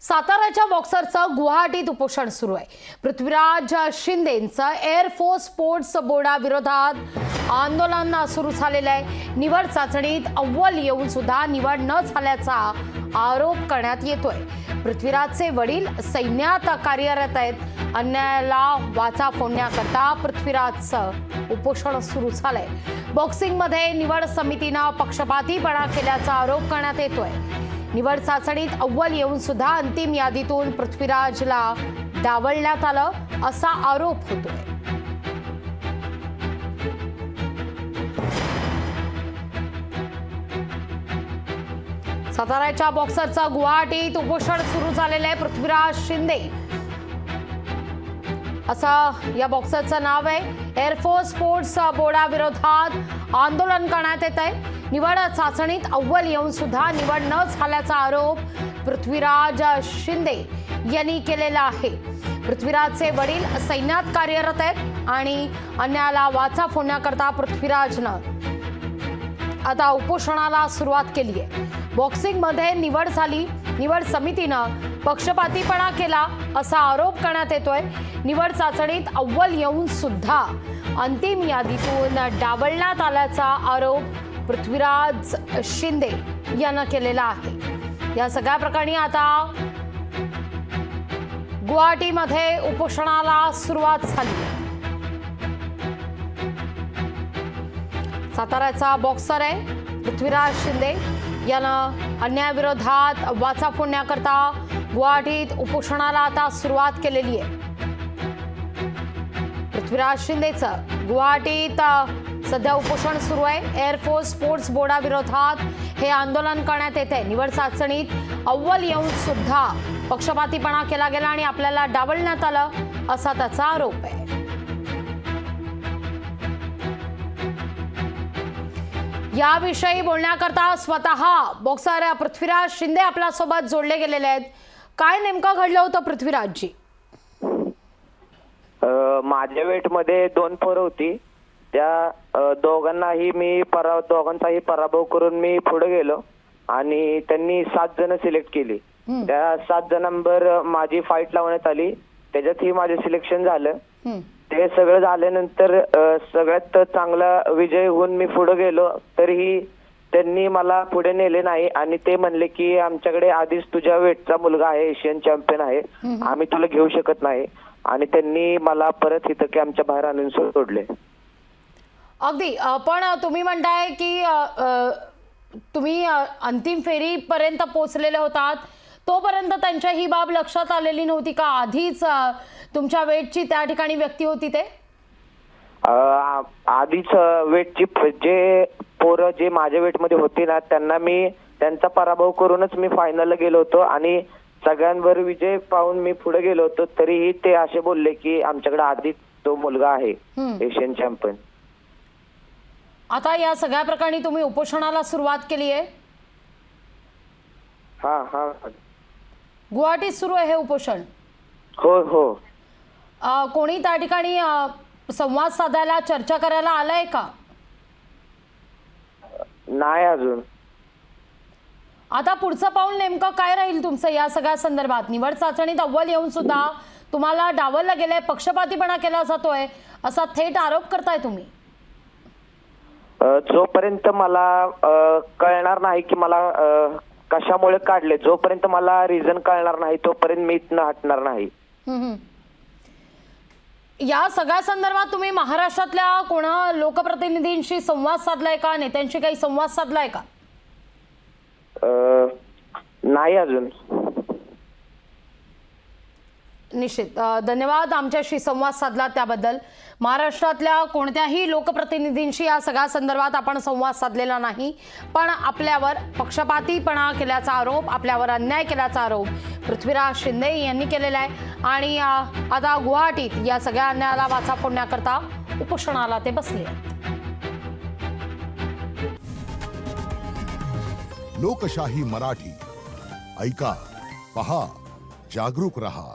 साताऱ्याच्या बॉक्सरचं गुवाहाटीत उपोषण सुरू आहे। पृथ्वीराज शिंदेंचं एअरफोर्स स्पोर्ट्स बोर्डाविरोधात आंदोलन सुरू झालेलं आहे। निवड चाचणीत अव्वल येऊन सुद्धा निवड न झाल्याचा आरोप करण्यात येतोय। पृथ्वीराजचे वडील सैन्यात कार्यरत आहेत। अन्यायाला वाचा फोडण्याकरता पृथ्वीराजचं उपोषण सुरू झालंय। बॉक्सिंगमध्ये निवड समितीनं पक्षपातीपणा केल्याचा आरोप करण्यात येतोय। निवड चाचणीत अव्वल येऊन सुद्धा अंतिम यादीतून पृथ्वीराजला डावलण्यात आलं असा आरोप होतोय। साताऱ्याच्या बॉक्सरचं गुवाहाटीत उपोषण सुरू झालेलं आहे। पृथ्वीराज शिंदे असं या बॉक्सरचं नाव आहे। एअरफोर्स स्पोर्ट्स बोर्डाविरोधात आंदोलन करण्यात येत आहे। निवड चाचणीत अव्वल येऊन सुद्धा निवड न झाल्याचा आरोप पृथ्वीराज शिंदे यांनी केलेला आहे। पृथ्वीराजचे वडील सैन्यात कार्यरत आहेत आणि अन्यायाला वाचा फोडण्याकरता पृथ्वीराजनं आता उपोषणाला सुरुवात केली आहे। बॉक्सिंगमध्ये निवड झाली, निवड समितीनं पक्षपातीपणा केला असा आरोप करण्यात येतोय। निवड चाचणीत अव्वल येऊन सुद्धा अंतिम यादीतून डावलण्यात आल्याचा आरोप पृथ्वीराज शिंदे यांना केलेला आहे। या सगळ्या प्रकरणी आता गुवाहाटीमध्ये उपोषणाला सुरुवात झाली। साताऱ्याचा बॉक्सर आहे पृथ्वीराज शिंदे यानं अन्यायाविरोधात वाचा फोडण्याकरता गुवाहाटीत उपोषणाला आता सुरुवात केलेली आहे। पृथ्वीराज शिंदेचं गुवाहाटीत सध्या उपोषण सुरू आहे। एअरफोर्स स्पोर्ट्स बोर्डाविरोधात हे आंदोलन करण्यात येते। निवड चाचणीत अव्वल येऊन सुद्धा पक्षपातीपणा केला गेला आणि आपल्याला डावलण्यात आलं असा त्याचा आरोप आहे। याविषयी बोलण्याकरता स्वतः बॉक्सर पृथ्वीराज शिंदे आपल्या सोबत जोडले गेलेले आहेत। काय नेमकं घडलं होतं पृथ्वीराजजी? माझ्या वेटमध्ये 2 पोरं होती। त्या दोघांचाही मी पराभव करून मी पुढे गेलो आणि त्यांनी 7 जण सिलेक्ट केली। त्या 7 जणांवर माझी फाईट लावण्यात आली। त्याच्यातही माझे सिलेक्शन झालं। ते सगळं झाल्यानंतर सगळ्यात चांगला विजय होऊन मी पुढे गेलो, तरीही त्यांनी मला पुढे नेले नाही आणि ते म्हणले की आमच्याकडे आधीच तुझ्या वेटचा मुलगा आहे, एशियन चॅम्पियन आहे, आम्ही तुला घेऊ शकत नाही आणि त्यांनी मला परत इथं की आमच्या बाहेर आणून सोडले। अगदी, पण तुम्ही म्हणताय की तुम्ही अंतिम फेरीपर्यंत पोहोचलेले होतात, तोपर्यंत त्यांच्या ही बाब लक्षात आलेली नव्हती का? आधीच तुमच्या वेटची त्या ठिकाणी व्यक्ती होती ते? आधीच वेटची जे पोरं जे माझ्या वेटमध्ये होती ना, त्यांचा पराभव करूनच मी फायनलला गेलो होतो आणि सगळ्यांवर विजय पाहून मी पुढे गेलो होतो, तरीही ते असे बोलले की आमच्याकडे आधीच तो मुलगा आहे एशियन चॅम्पियन। आता या सगळ्या प्रकरणी तुम्ही उपोषणाला सुरुवात केली आहे? हा, गुवाहाटीत सुरू आहे हे उपोषण? हो। कोणी त्या ठिकाणी संवाद साधायला, चर्चा करायला आलाय का? नाही अजून। आता पुढचं पाऊल नेमकं काय राहील तुमचं या सगळ्या संदर्भात? निवड चाचणीत अव्वल येऊन सुद्धा तुम्हाला डावललं गेलंय, पक्षपातीपणा केला जातोय असा थेट आरोप करताय तुम्ही। जोपर्यंत मला कळणार नाही की मला कशामुळे काढले, जोपर्यंत मला रिझन कळणार नाही तोपर्यंत मी इथनं हटणार नाही। या सगळ्या संदर्भात तुम्ही महाराष्ट्रातल्या कोणा लोकप्रतिनिधींशी संवाद साधलाय का? नेत्यांशी काही संवाद साधलाय का? नाही अजून। निश्चित, धन्यवाद आमच्याशी संवाद साधला त्याबद्दल। महाराष्ट्रातल्या कोणत्याही लोकप्रतिनिधींशी या सगळ्या संदर्भात आपण संवाद साधलेला नाही, पण आपल्यावर पक्षपातीपणा केल्याचा आरोप, आपल्यावर अन्याय केल्याचा आरोप पृथ्वीराज शिंदे यांनी केलेला आहे आणि आता गुवाहाटीत या सगळ्या अन्यायाला वाचा फोडण्याकरता उपोषणाला ते बसले आहेत। लोकशाही मराठी ऐका, पहा, जागरूक रहा।